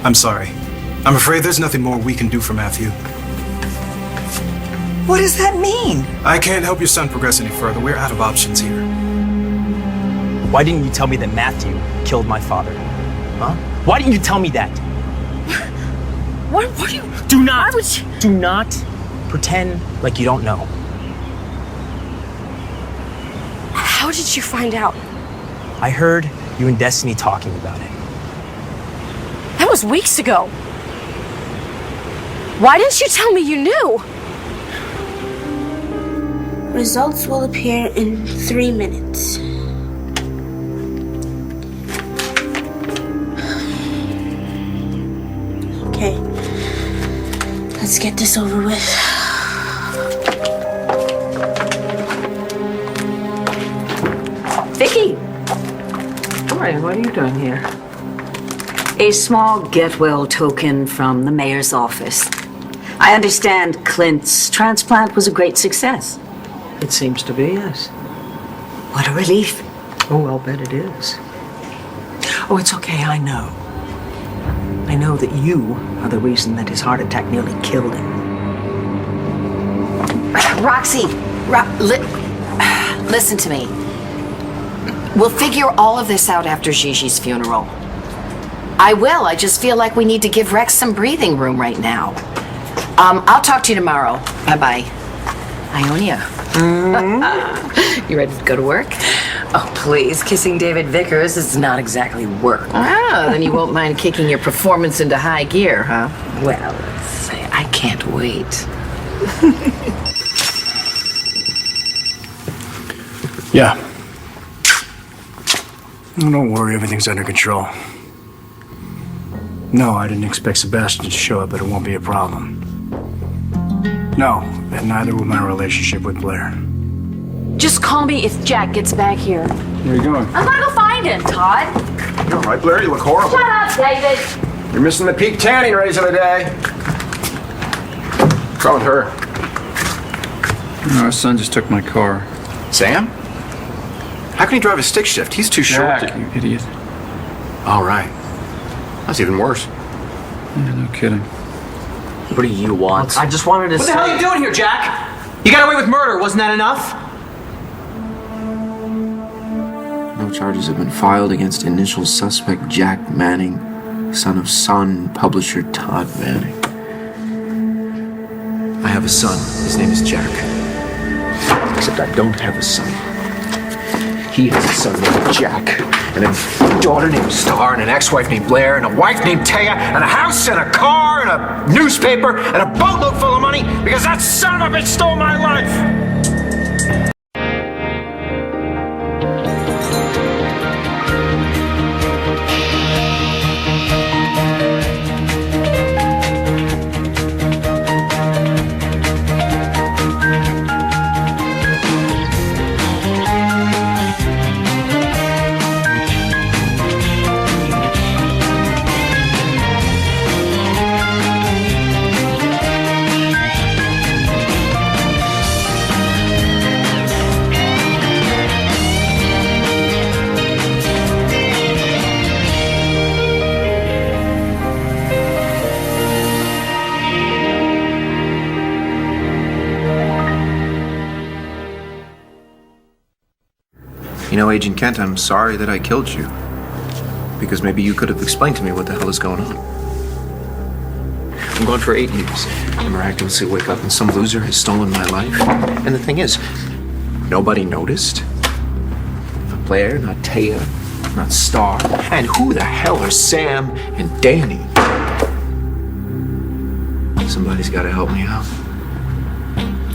I'm sorry. I'm afraid there's nothing more we can do for Matthew. What does that mean? I can't help your son progress any further. We're out of options here. Why didn't you tell me that Matthew killed my father? Huh? Why didn't you tell me that? What are you... Do not pretend like you don't know. How did you find out? I heard you and Destiny talking about it. That was weeks ago. Why didn't you tell me you knew? Results will appear in 3 minutes. Okay. Let's get this over with. Vicky! Dorian, what are you doing here? A small get-well token from the mayor's office. I understand Clint's transplant was a great success. It seems to be, yes. What a relief. Oh, I'll bet it is. Oh, it's okay, I know. I know that you are the reason that his heart attack nearly killed him. Roxy, listen to me. We'll figure all of this out after Gigi's funeral. I will. I just feel like we need to give Rex some breathing room right now. I'll talk to you tomorrow. Bye-bye. Ionia. You ready to go to work? Oh, please. Kissing David Vickers is not exactly work. Ah, then you won't mind kicking your performance into high gear, huh? Well, let's say I can't wait. Yeah. Don't worry, everything's under control. No, I didn't expect Sebastian to show up, but it won't be a problem. No, and neither will my relationship with Blair. Just call me if Jack gets back here. Where are you going? I'm gonna go find him, Todd. You all right, Blair? You look horrible. Shut up, David. You're missing the peak tanning raise of the day. What's wrong with her? No, our son just took my car. Sam? How can he drive a stick shift? He's too short. Jack, you idiot. All right. That's even worse. Yeah, no kidding. What do you want? I just wanted to What say... the hell are you doing here, Jack? You got away with murder, wasn't that enough? No charges have been filed against initial suspect Jack Manning, son of Sun publisher Todd Manning. I have a son. His name is Jack. Except I don't have a son. He has a son named Jack, and a daughter named Star, and an ex-wife named Blair, and a wife named Taya, and a house, and a car, and a newspaper, and a boatload full of money, because that son of a bitch stole my life! You know, Agent Kent, I'm sorry that I killed you. Because maybe you could have explained to me what the hell is going on. I'm gone for 8 years. I miraculously wake up and some loser has stolen my life. And the thing is, nobody noticed. Not Blair, not Taya, not Star. And who the hell are Sam and Danny? Somebody's got to help me out.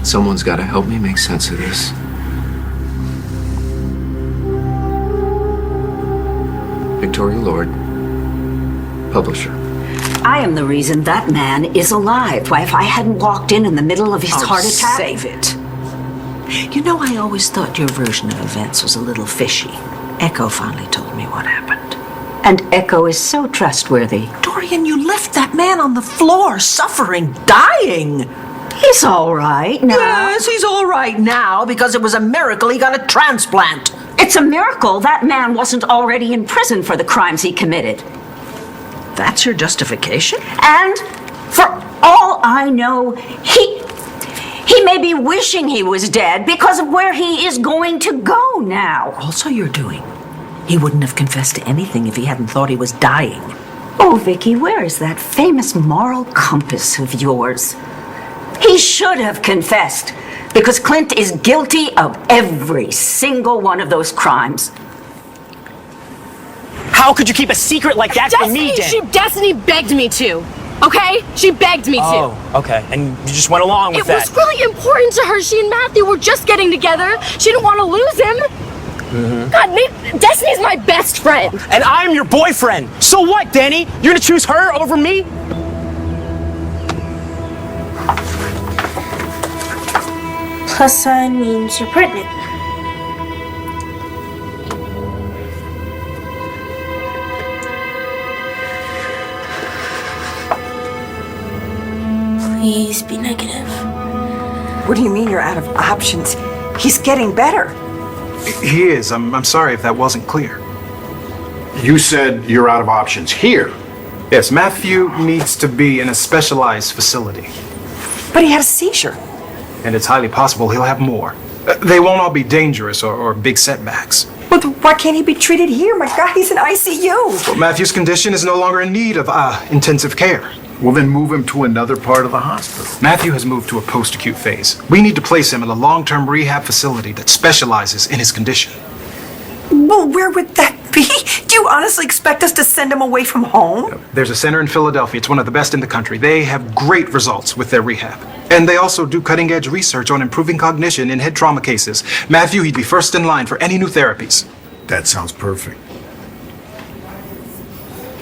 Someone's got to help me make sense of this. Victoria Lord, publisher. I am the reason that man is alive. Why, if I hadn't walked in the middle of his heart attack... save it. You know, I always thought your version of events was a little fishy. Echo finally told me what happened. And Echo is so trustworthy. Dorian, you left that man on the floor, suffering, dying. He's all right now. Yes, he's all right now because it was a miracle he got a transplant. It's a miracle that man wasn't already in prison for the crimes he committed. That's your justification? And for all I know, he may be wishing he was dead because of where he is going to go now. Also, you're doing. He wouldn't have confessed to anything if he hadn't thought he was dying. Oh, Vicky, where is that famous moral compass of yours? He should have confessed because Clint is guilty of every single one of those crimes. How could you keep a secret like that from me, Dan? Destiny begged me to. Okay? She begged me to. Oh, okay. And you just went along with that. It was really important to her. She and Matthew were just getting together. She didn't want to lose him. God, Destiny's my best friend. And I'm your boyfriend. So what, Danny? You're gonna choose her over me? Plus sign means you're pregnant. Please be negative. What do you mean you're out of options? He's getting better. He is. I'm sorry if that wasn't clear. You said you're out of options here. Yes, Matthew needs to be in a specialized facility. But he had a seizure. And it's highly possible he'll have more. They won't all be dangerous or big setbacks. Well, why can't he be treated here? My God, he's in ICU. But Matthew's condition is no longer in need of intensive care. Well, then move him to another part of the hospital. Matthew has moved to a post-acute phase. We need to place him in a long-term rehab facility that specializes in his condition. Well, where would that be? Do you honestly expect us to send him away from home? There's a center in Philadelphia. It's one of the best in the country. They have great results with their rehab. And they also do cutting-edge research on improving cognition in head trauma cases. Matthew, he'd be first in line for any new therapies. That sounds perfect.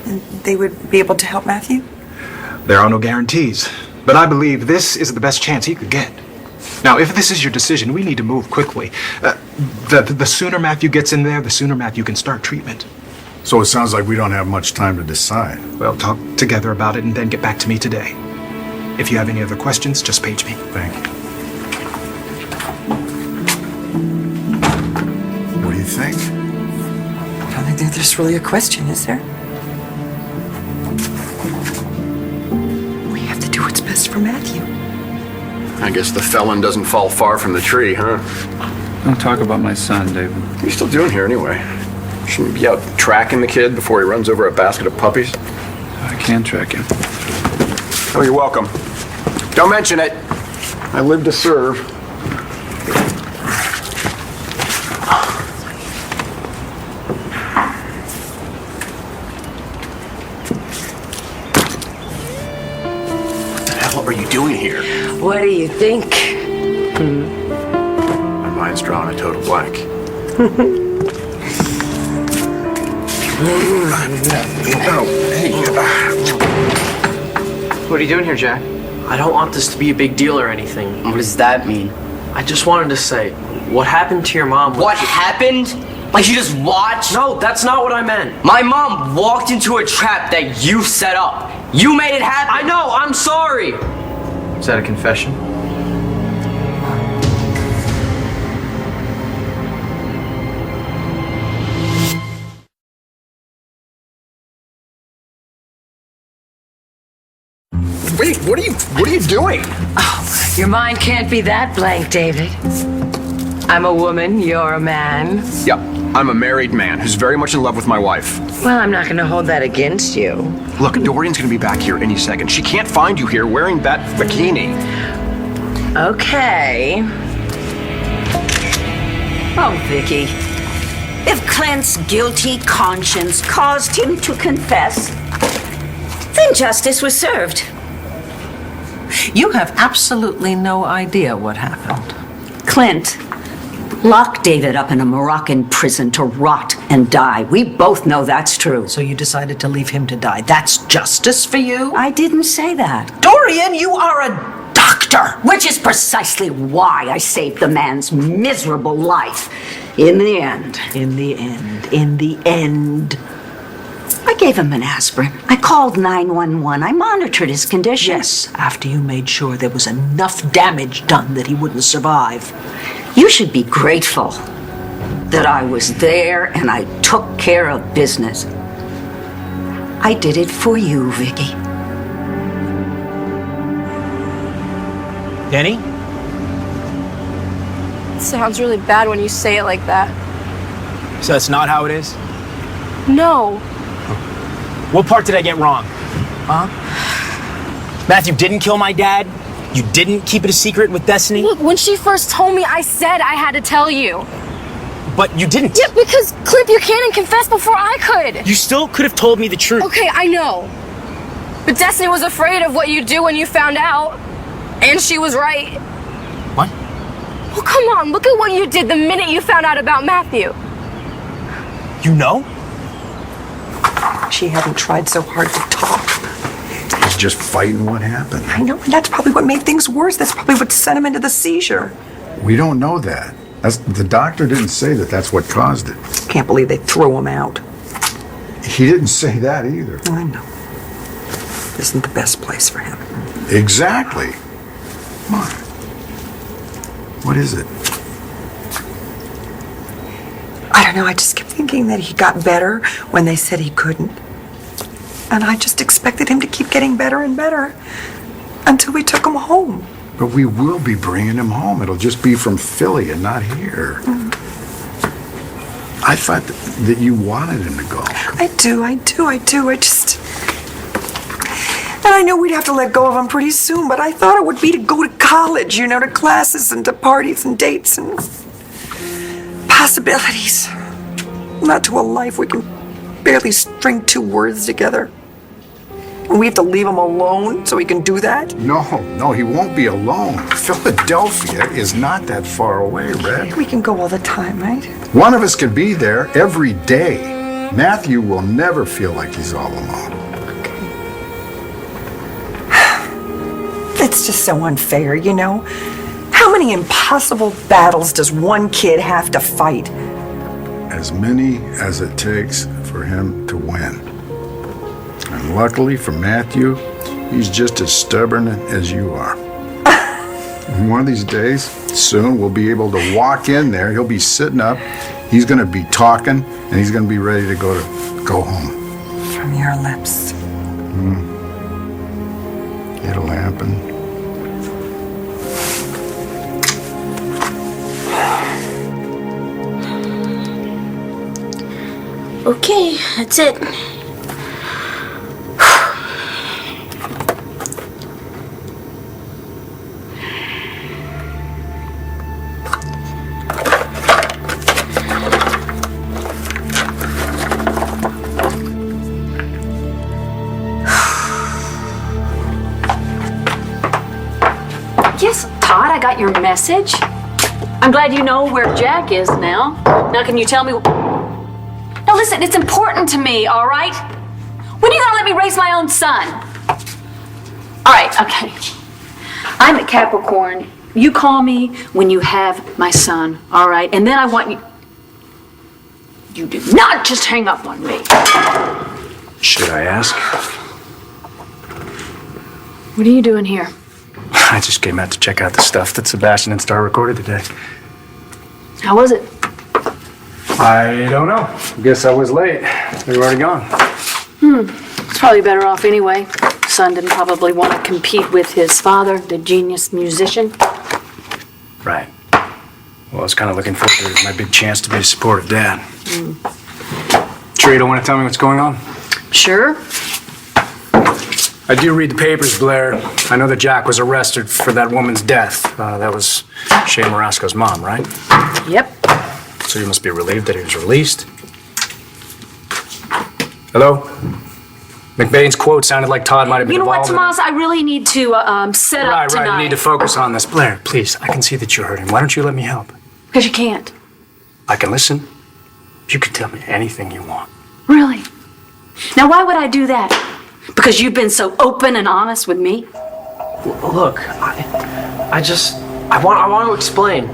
And they would be able to help Matthew? There are no guarantees, but I believe this is the best chance he could get. Now, if this is your decision, we need to move quickly. The sooner Matthew gets in there, the sooner Matthew can start treatment. So it sounds like we don't have much time to decide. Well, talk together about it and then get back to me today. If you have any other questions, just page me. Thank you. What do you think? I don't think there's really a question, is there? We have to do what's best for Matthew. I guess the felon doesn't fall far from the tree, huh? Don't talk about my son, David. What are you still doing here anyway? Shouldn't you be out tracking the kid before he runs over a basket of puppies? I can track him. Oh, you're welcome. Don't mention it. I live to serve. What the hell are you doing here? What do you think? My mind's drawn a total blank. What are you doing here, Jack? I don't want this to be a big deal or anything. What does that mean? I just wanted to say, what happened to your mom? What happened? Like you just watched? No, that's not what I meant. My mom walked into a trap that you set up. You made it happen. I know, I'm sorry. Is that a confession? Wait, what are you doing? Oh, your mind can't be that blank, David. I'm a woman, you're a man. Yeah, I'm a married man who's very much in love with my wife. Well, I'm not gonna hold that against you. Look, Dorian's gonna be back here any second. She can't find you here wearing that bikini. Okay. Oh, Vicky. If Clint's guilty conscience caused him to confess, then justice was served. You have absolutely no idea what happened. Clint locked David up in a Moroccan prison to rot and die. We both know that's true. So you decided to leave him to die. That's justice for you? I didn't say that. Dorian, you are a doctor! Which is precisely why I saved the man's miserable life. In the end. In the end. I gave him an aspirin. I called 911. I monitored his condition. Yes, after you made sure there was enough damage done that he wouldn't survive. You should be grateful that I was there and I took care of business. I did it for you, Vicky. Danny? It sounds really bad when you say it like that. So that's not how it is? No. What part did I get wrong? Huh? Matthew didn't kill my dad? You didn't keep it a secret with Destiny? Look, when she first told me, I said I had to tell you. But you didn't. Yeah, because Clint Buchanan confessed before I could. You still could have told me the truth. Okay, I know. But Destiny was afraid of what you'd do when you found out. And she was right. What? Well, come on, look at what you did the minute you found out about Matthew. You know? She hadn't tried so hard to talk. He's just fighting what happened. I know, and that's probably what made things worse. That's probably what sent him into the seizure. We don't know that. The doctor didn't say that that's what caused it. Can't believe they threw him out. He didn't say that either. I know. Isn't the best place for him. Exactly. Come on. What is it? I don't know, I just kept thinking that he got better when they said he couldn't. And I just expected him to keep getting better and better until we took him home. But we will be bringing him home. It'll just be from Philly and not here. I thought that you wanted him to go. I do. I just... And I knew we'd have to let go of him pretty soon, but I thought it would be to go to college, you know, to classes and to parties and dates and possibilities. Not to a life we can barely string two words together. And we have to leave him alone so he can do that? No, he won't be alone. Philadelphia is not that far away, Red. We can go all the time, right? One of us can be there every day. Matthew will never feel like he's all alone. It's just so unfair, you know? How many impossible battles does one kid have to fight? As many as it takes for him to win. And luckily for Matthew, he's just as stubborn as you are. And one of these days, soon we'll be able to walk in there, he'll be sitting up, he's gonna be talking, and he's gonna be ready to go home. From your lips. It'll happen. Okay, that's it. Yes, Todd, I got your message. I'm glad you know where Jack is now. Now can you tell me... Now listen, it's important to me, all right? When are you gonna let me raise my own son? All right, okay. I'm at Capricorn. You call me when you have my son, all right? And then I want you... You do not just hang up on me. Should I ask? What are you doing here? I just came out to check out the stuff that Sebastian and Star recorded today. How was it? I don't know. Guess I was late. They were already gone. It's probably better off anyway. Son didn't probably want to compete with his father, the genius musician. Right. Well, I was kind of looking forward to my big chance to be a supportive dad. Sure you don't want to tell me what's going on? Sure. I do read the papers, Blair. I know that Jack was arrested for that woman's death. That was Shay Marasco's mom, right? Yep. So you must be relieved that he was released. Hello? McBain's quote sounded like Todd might have been You know what, involved in Tomas? I really need to set up tonight. Right. You need to focus on this. Blair, please. I can see that you're hurting. Why don't you let me help? Because you can't. I can listen. You can tell me anything you want. Really? Now, why would I do that? Because you've been so open and honest with me? Look, I want to explain.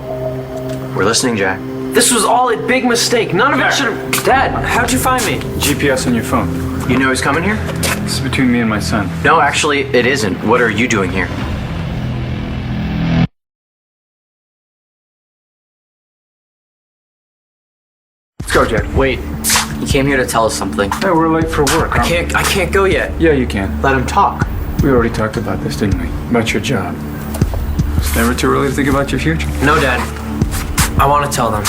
We're listening, Jack. This was all a big mistake. None of it should have... Dad, how'd you find me? GPS on your phone. You know who's coming here? This is between me and my son. No, actually, it isn't. What are you doing here? Let's go, Jack. Wait. You came here to tell us something. Hey, we're late for work. I can't go yet. Yeah, you can. Let him talk. We already talked about this, didn't we? About your job. It's never too early to think about your future. No, Dad. I want to tell them.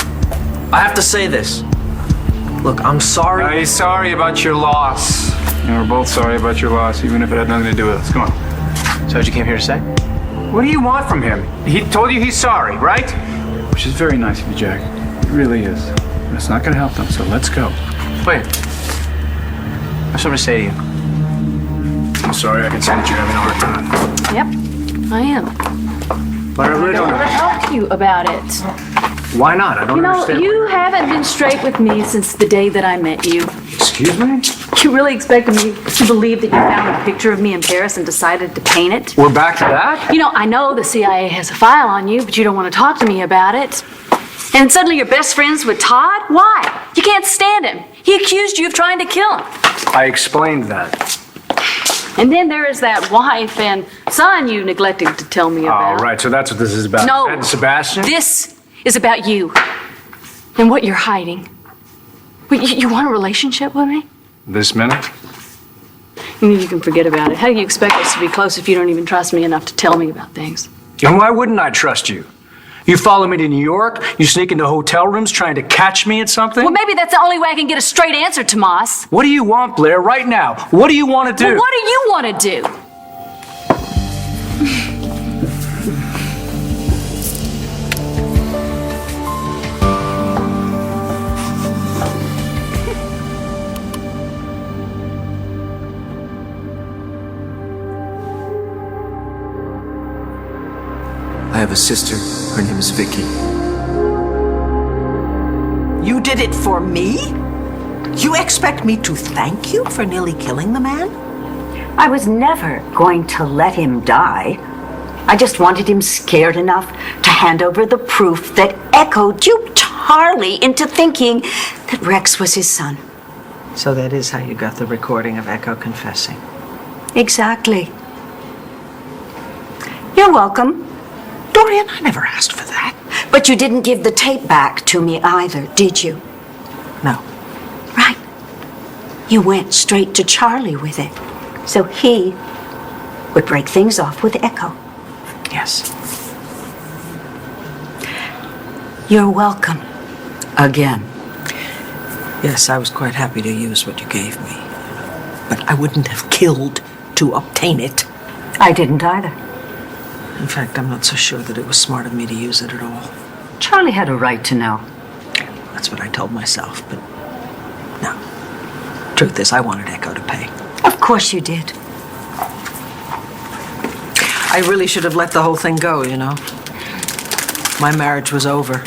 I have to say this. Look, I'm sorry. I'm sorry about your loss. And we're both sorry about your loss, even if it had nothing to do with us. Come on. So what you came here to say? What do you want from him? He told you he's sorry, right? Which is very nice of you, Jack. It really is. But it's not going to help them, so let's go. Wait. I have something to say to you. I'm sorry, I can see that you're having a hard time. Yep, I am. But I really don't I want to know. help you about it. Why not? I don't understand. You haven't been straight with me since the day that I met you. Excuse me? You really expected me to believe that you found a picture of me in Paris and decided to paint it? We're back to that? I know the CIA has a file on you, but you don't want to talk to me about it. And suddenly you're best friends with Todd? Why? You can't stand him. He accused you of trying to kill him. I explained that. And then there is that wife and son you neglected to tell me about. Oh, right, so that's what this is about. No. And Sebastian? This is about you and what you're hiding. Wait, you want a relationship with me? This minute? You can forget about it. How do you expect us to be close if you don't even trust me enough to tell me about things? And why wouldn't I trust you? You follow me to New York, you sneak into hotel rooms trying to catch me at something? Well, maybe that's the only way I can get a straight answer, Tomas. What do you want, Blair, right now? What do you want to do? Well, what do you want to do? I have a sister. Her name is Vicky. You did it for me? You expect me to thank you for nearly killing the man? I was never going to let him die. I just wanted him scared enough to hand over the proof that Echo duped Charlie into thinking that Rex was his son. So that is how you got the recording of Echo confessing. Exactly. You're welcome. Dorian, I never asked for that. But you didn't give the tape back to me either, did you? No. Right. You went straight to Charlie with it. So he would break things off with Echo. Yes. You're welcome. Again. Yes, I was quite happy to use what you gave me. But I wouldn't have killed to obtain it. I didn't either. In fact, I'm not so sure that it was smart of me to use it at all. Charlie had a right to know. That's what I told myself, but no. Truth is, I wanted Echo to pay. Of course you did. I really should have let the whole thing go, you know. My marriage was over.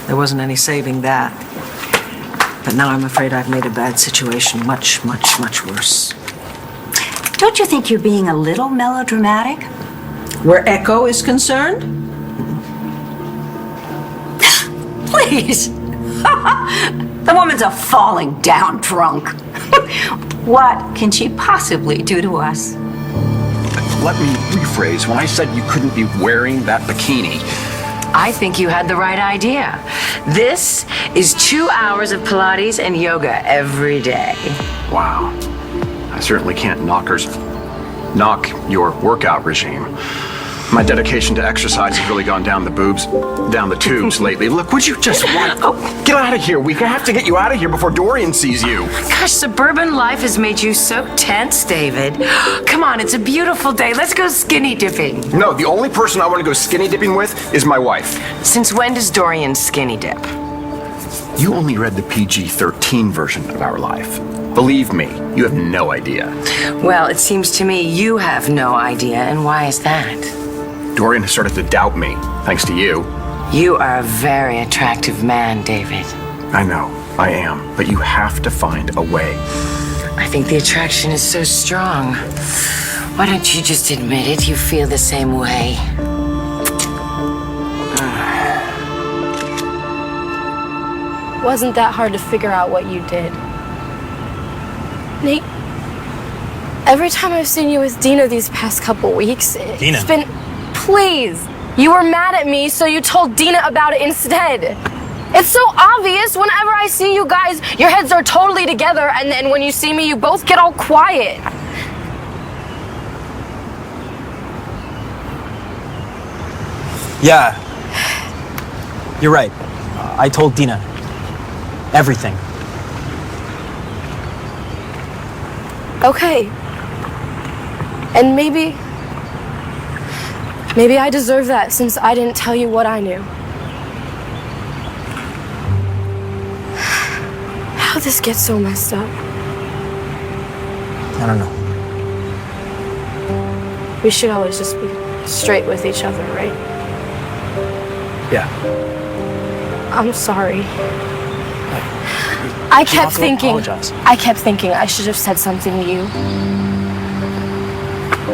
There wasn't any saving that. But now I'm afraid I've made a bad situation much, much, much worse. Don't you think you're being a little melodramatic? Where Echo is concerned? Please. The woman's a falling down drunk. What can she possibly do to us? Let me rephrase. When I said you couldn't be wearing that bikini, I think you had the right idea. This is 2 hours of Pilates and yoga every day. wow. I certainly can't knock your workout regime. My dedication to exercise has really gone down the tubes lately. Look, would you just get out of here? We have to get you out of here before Dorian sees you. Gosh, suburban life has made you so tense, David. Come on, it's a beautiful day. Let's go skinny dipping. No, the only person I want to go skinny dipping with is my wife. Since when does Dorian skinny dip? You only read the PG-13 version of our life. Believe me, you have no idea. Well, it seems to me you have no idea, and why is that? Dorian has started to doubt me, thanks to you. You are a very attractive man, David. I know, I am, but you have to find a way. I think the attraction is so strong. Why don't you just admit it? You feel the same way. Wasn't that hard to figure out what you did? Nate, every time I've seen you with Dina these past couple weeks, Dina? it's been, please, you were mad at me, so you told Dina about it instead. It's so obvious. Whenever I see you guys, your heads are totally together, and then when you see me, you both get all quiet. Yeah. You're right. I told Dina everything. Okay. And maybe I deserve that since I didn't tell you what I knew. How'd this get so messed up? I don't know. We should always just be straight with each other, right? Yeah. I'm sorry. I kept thinking I should have said something to you.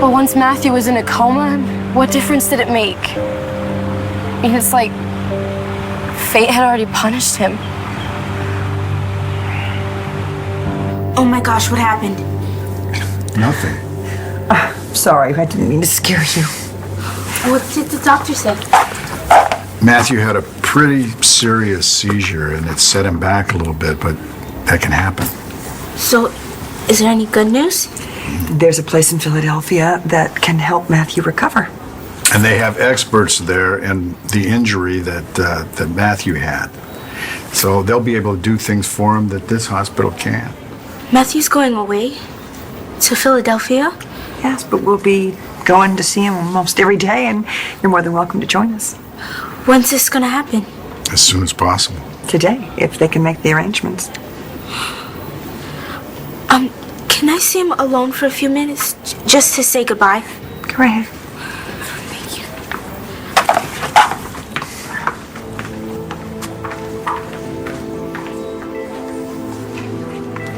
But once Matthew was in a coma, what difference did it make? I mean, it's like fate had already punished him. Oh my gosh, what happened? Nothing. Sorry, I didn't mean to scare you. What did the doctor say? Matthew had a pretty serious seizure and it set him back a little bit, but that can happen. So, is there any good news? There's a place in Philadelphia that can help Matthew recover. And they have experts there in the injury that Matthew had. So they'll be able to do things for him that this hospital can't. Matthew's going away? To Philadelphia? Yes, but we'll be going to see him almost every day, and you're more than welcome to join us. When's this gonna happen? As soon as possible. Today, if they can make the arrangements. Can I see him alone for a few minutes? Just to say goodbye? Go right ahead. Thank you.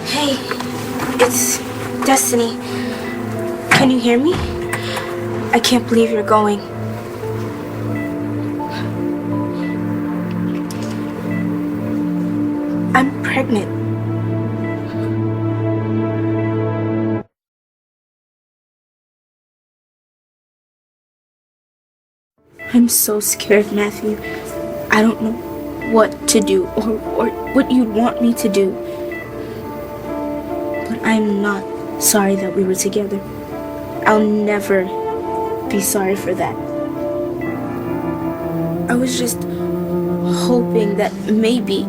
Hey, it's Destiny. Can you hear me? I can't believe you're going. I'm pregnant. I'm so scared, Matthew. I don't know what to do or what you'd want me to do. But I'm not sorry that we were together. I'll never be sorry for that. I was just hoping that maybe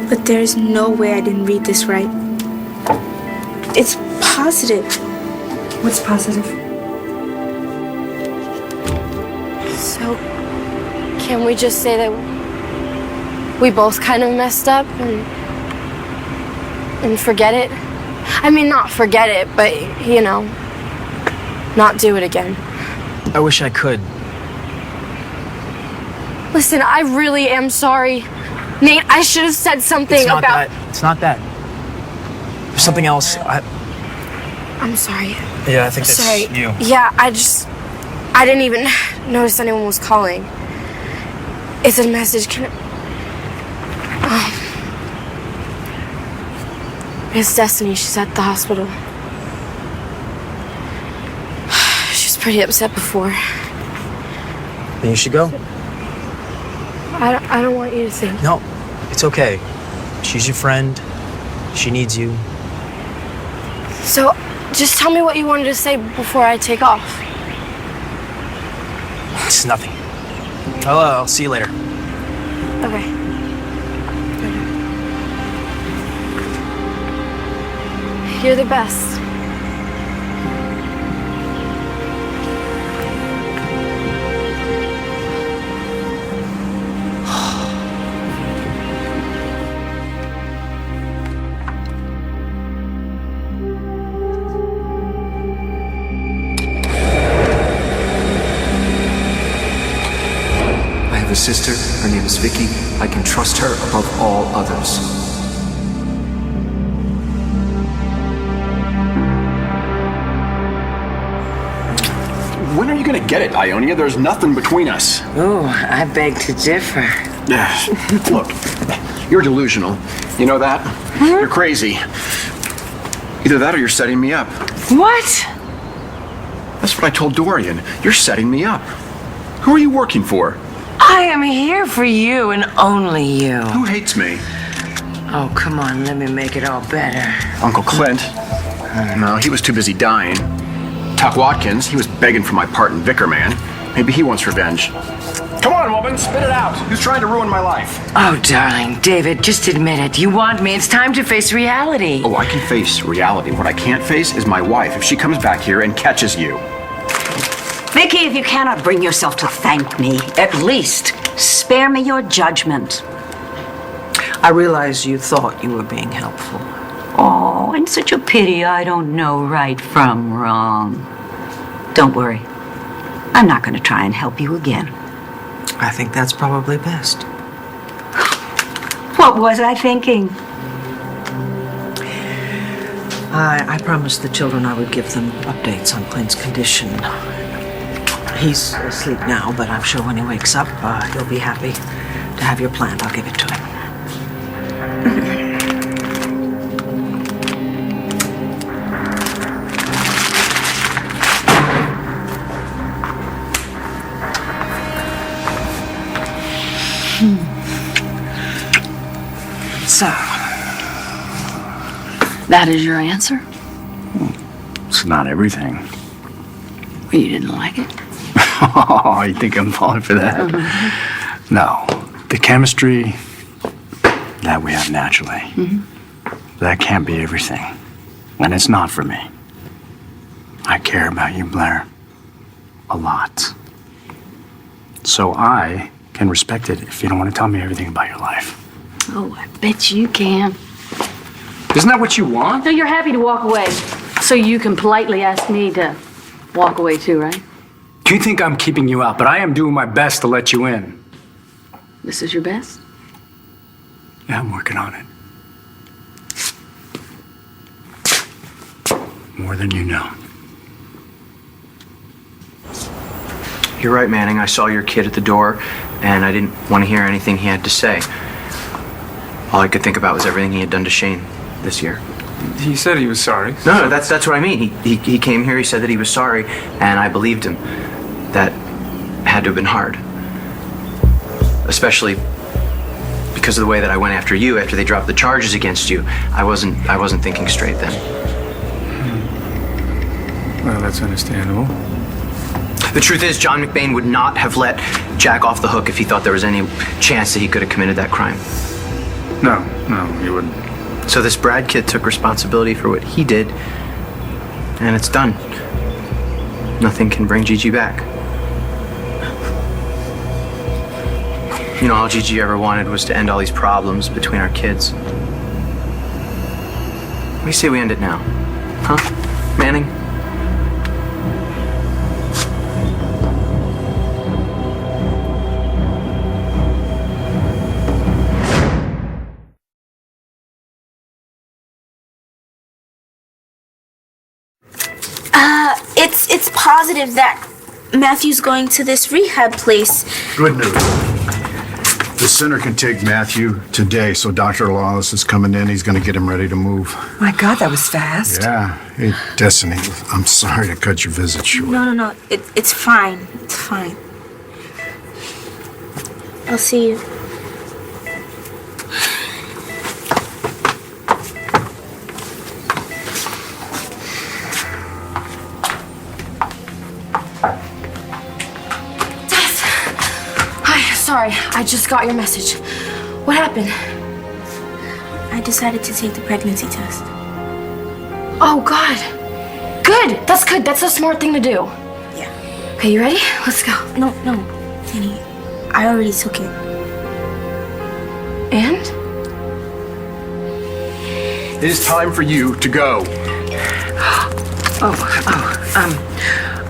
but there's no way I didn't read this right. It's positive. What's positive? So, can we just say that we both kind of messed up and forget it? I mean, not forget it, but, you know, not do it again. I wish I could. Listen, I really am sorry. Nate, I should have said something It's not about... that. It's not that. There's something else. I'm sorry. Yeah, I think that's Sorry. you. Yeah, I didn't even notice anyone was calling. It's a message. It's Destiny. She's at the hospital. She's pretty upset before. Then you should go. I don't want you to think. No, it's okay. She's your friend. She needs you. So, just tell me what you wanted to say before I take off. It's nothing. I'll see you later. Okay. You're the best. I have a sister. Her name is Vicky. I can trust her above all others. When are you gonna get it, Ionia? There's nothing between us. Ooh, I beg to differ. Look, you're delusional. You know that? You're crazy. Either that or you're setting me up. What? That's what I told Dorian. You're setting me up. Who are you working for? I am here for you and only you. Who hates me? Oh, come on, let me make it all better. Uncle Clint. No, he was too busy dying. Tuck Watkins, he was begging for my part in Vicar Man. Maybe he wants revenge. Come on, woman, spit it out. Who's trying to ruin my life? Oh, darling, David, just admit it. You want me. It's time to face reality. Oh, I can face reality. What I can't face is my wife if she comes back here and catches you. Vicky, if you cannot bring yourself to thank me, at least spare me your judgment. I realize you thought you were being helpful. Oh, and such a pity I don't know right from wrong. Don't worry. I'm not going to try and help you again. I think that's probably best. What was I thinking? I promised the children I would give them updates on Clint's condition. He's asleep now, but I'm sure when he wakes up, he'll be happy to have your plant. I'll give it to him. So, that is your answer? It's not everything. Well, you didn't like it? Oh, you think I'm falling for that? No. The chemistry that we have naturally, that can't be everything. And it's not for me. I care about you, Blair. A lot. So I can respect it if you don't want to tell me everything about your life. Oh, I bet you can. Isn't that what you want? No, you're happy to walk away. So you can politely ask me to walk away too, right? You think I'm keeping you out, but I am doing my best to let you in. This is your best? Yeah, I'm working on it. More than you know. You're right, Manning. I saw your kid at the door, and I didn't want to hear anything he had to say. All I could think about was everything he had done to Shane this year. He said he was sorry. No, that's what I mean. He came here, he said that he was sorry, and I believed him. That had to have been hard. Especially because of the way that I went after you after they dropped the charges against you. I wasn't thinking straight then. Well, that's understandable. The truth is, John McBain would not have let Jack off the hook if he thought there was any chance that he could have committed that crime. No, he wouldn't. So this Brad kid took responsibility for what he did, and it's done. Nothing can bring Gigi back. You know, all Gigi ever wanted was to end all these problems between our kids. What do you say we end it now? Huh? Manning? It's positive that Matthew's going to this rehab place. Good news. The center can take Matthew today, so Dr. Lawless is coming in. He's going to get him ready to move. My God, that was fast. Yeah. Hey, Destiny, I'm sorry to cut your visit short. No. It's fine. It's fine. I'll see you. Sorry, I just got your message. What happened? I decided to take the pregnancy test. Oh, God. Good. That's good. That's a smart thing to do. Yeah. Okay, you ready? Let's go. No, Danny. I already took it. And? It is time for you to go.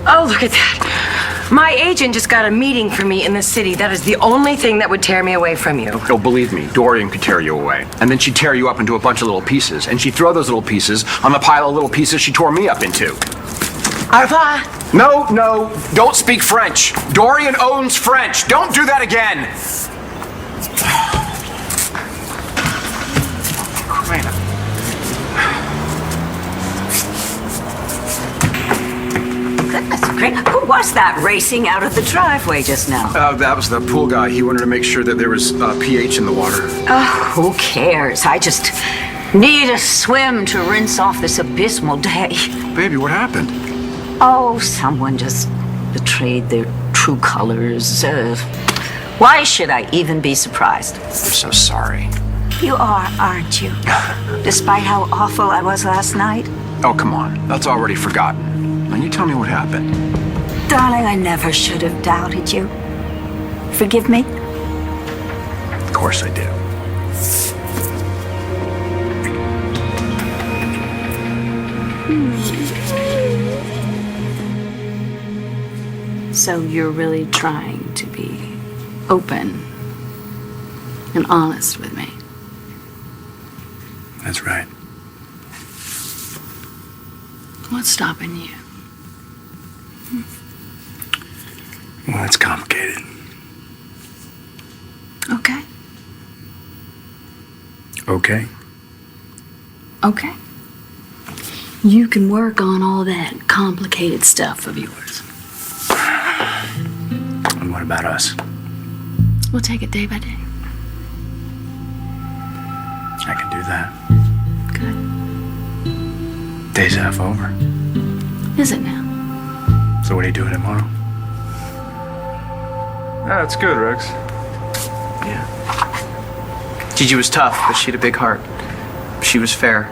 Oh, look at that. My agent just got a meeting for me in the city. That is the only thing that would tear me away from you. Oh, believe me, Dorian could tear you away. And then she'd tear you up into a bunch of little pieces. And she'd throw those little pieces on the pile of little pieces she tore me up into. Au revoir. No, don't speak French. Dorian owns French. Don't do that again. That's great. Who was that racing out of the driveway just now? That was the pool guy. He wanted to make sure that there was pH in the water. Oh, who cares? I just need a swim to rinse off this abysmal day. Baby, what happened? Oh, someone just betrayed their true colors. Why should I even be surprised? I'm so sorry. You are, aren't you? Despite how awful I was last night? Oh, come on. That's already forgotten. Now you tell me what happened. Darling, I never should have doubted you. Forgive me? Of course I do. So you're really trying to be open and honest with me. That's right. What's stopping you? Well, it's complicated. Okay. Okay. Okay. You can work on all that complicated stuff of yours. And what about us? We'll take it day by day. I can do that. Good. Day's half over. Is it now? So what are you doing tomorrow? That's good, Rex. Yeah. Gigi was tough, but she had a big heart. She was fair.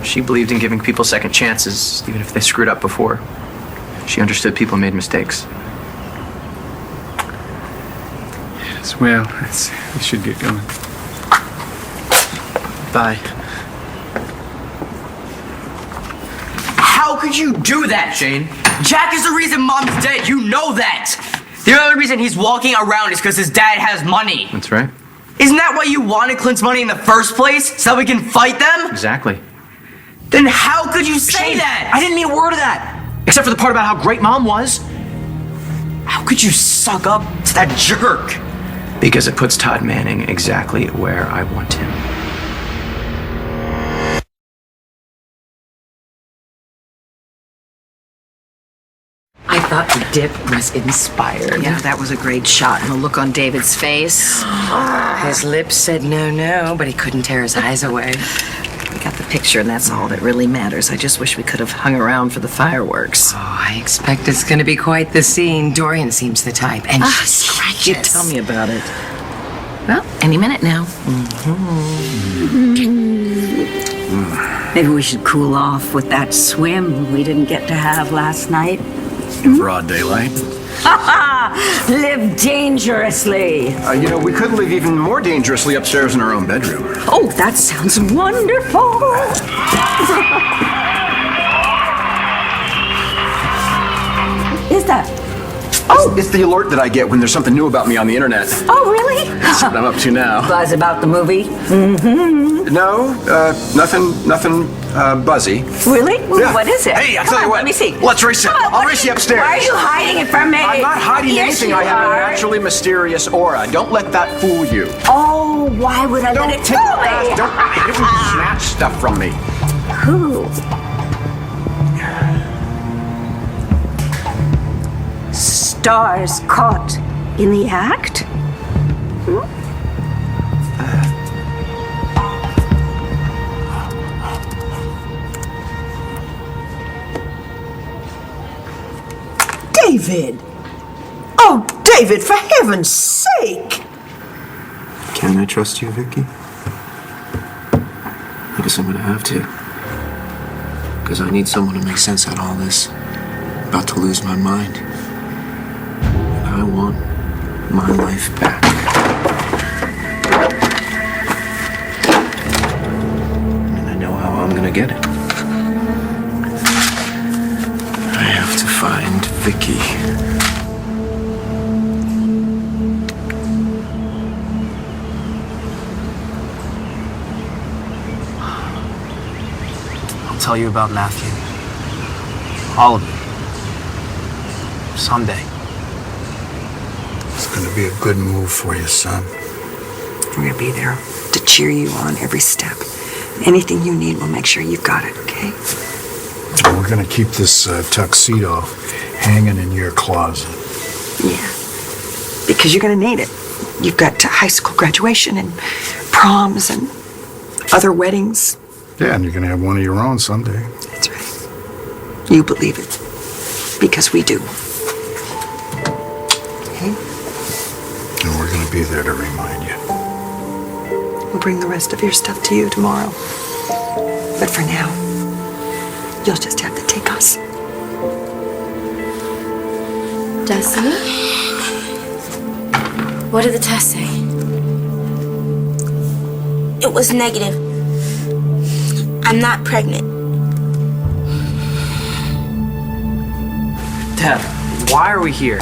She believed in giving people second chances, even if they screwed up before. She understood people made mistakes. Yes, well, we should get going. Bye. How could you do that, Shane? Jack is the reason Mom's dead. You know that. The only reason he's walking around is because his dad has money. That's right. Isn't that why you wanted Clint's money in the first place? So that we can fight them? Exactly. Then how could you say Shane, that? I didn't mean a word of that. Except for the part about how great Mom was. How could you suck up to that jerk? Because it puts Todd Manning exactly where I want him. I thought the dip was inspired. Yeah, that was a great shot. And the look on David's face. His lips said no, but he couldn't tear his eyes away. We got the picture, and that's all that really matters. I just wish we could have hung around for the fireworks. Oh, I expect it's going to be quite the scene. Dorian seems the type, and she's scrumptious. You tell me about it. Well, any minute now. Maybe we should cool off with that swim we didn't get to have last night. In broad daylight. Live dangerously. We could live even more dangerously upstairs in our own bedroom. Oh, that sounds wonderful. Is that? Oh, it's the alert that I get when there's something new about me on the internet. Oh, really? That's what I'm up to now. Buzz about the movie? Mm-hmm. No, nothing buzzy. Really? Yeah. What is it? Hey, I tell you what. Let me see. Let's race it. I'll race you upstairs. Why are you hiding it from me? I'm not hiding Yes, anything. you I have are. a naturally mysterious aura. Don't let that fool you. Oh, why would I Don't let it take fool me? that. Don't snatch stuff from me. Who? Stars caught in the act? David! Oh, David, for heaven's sake! Can I trust you, Vicky? I guess I'm gonna have to. Because I need someone to make sense out of all this. I'm about to lose my mind. And I want my life back. And I know how I'm gonna get it. I have to find Vicky. I'll tell you about Matthew. All of it. Someday. It's going to be a good move for you, son. We're going to be there to cheer you on every step. Anything you need, we'll make sure you've got it, okay? We're gonna keep this tuxedo hanging in your closet. Yeah. Because you're gonna need it. You've got high school graduation and proms and other weddings. Yeah, and you're gonna have one of your own someday. That's right. You believe it. Because we do. Okay? And we're gonna be there to remind you. We'll bring the rest of your stuff to you tomorrow. But for now, you'll just have to take us. Destiny? What did the test say? It was negative. I'm not pregnant. Dad, why are we here?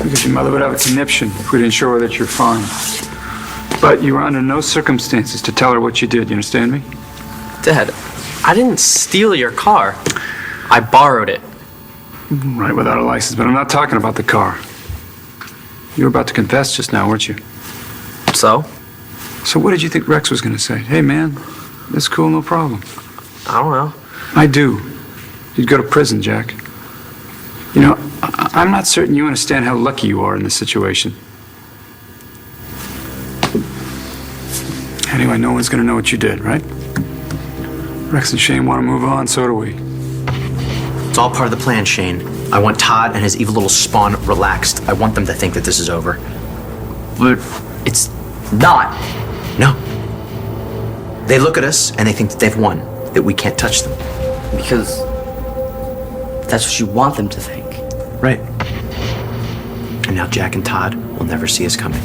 Because your mother would have a conniption if we didn't show her that you're fine. But you were under no circumstances to tell her what you did. You understand me? Dad, I didn't steal your car. I borrowed it. Right, without a license. But I'm not talking about the car. You were about to confess just now, weren't you? So? So what did you think Rex was going to say? Hey, man, it's cool, no problem. I don't know. I do. You'd go to prison, Jack. You know, I'm not certain you understand how lucky you are in this situation. Anyway, no one's going to know what you did, right? Rex and Shane want to move on, so do we. It's all part of the plan, Shane. I want Todd and his evil little spawn relaxed. I want them to think that this is over. But it's not. No. They look at us and they think that they've won, that we can't touch them. Because that's what you want them to think. Right. And now Jack and Todd will never see us coming.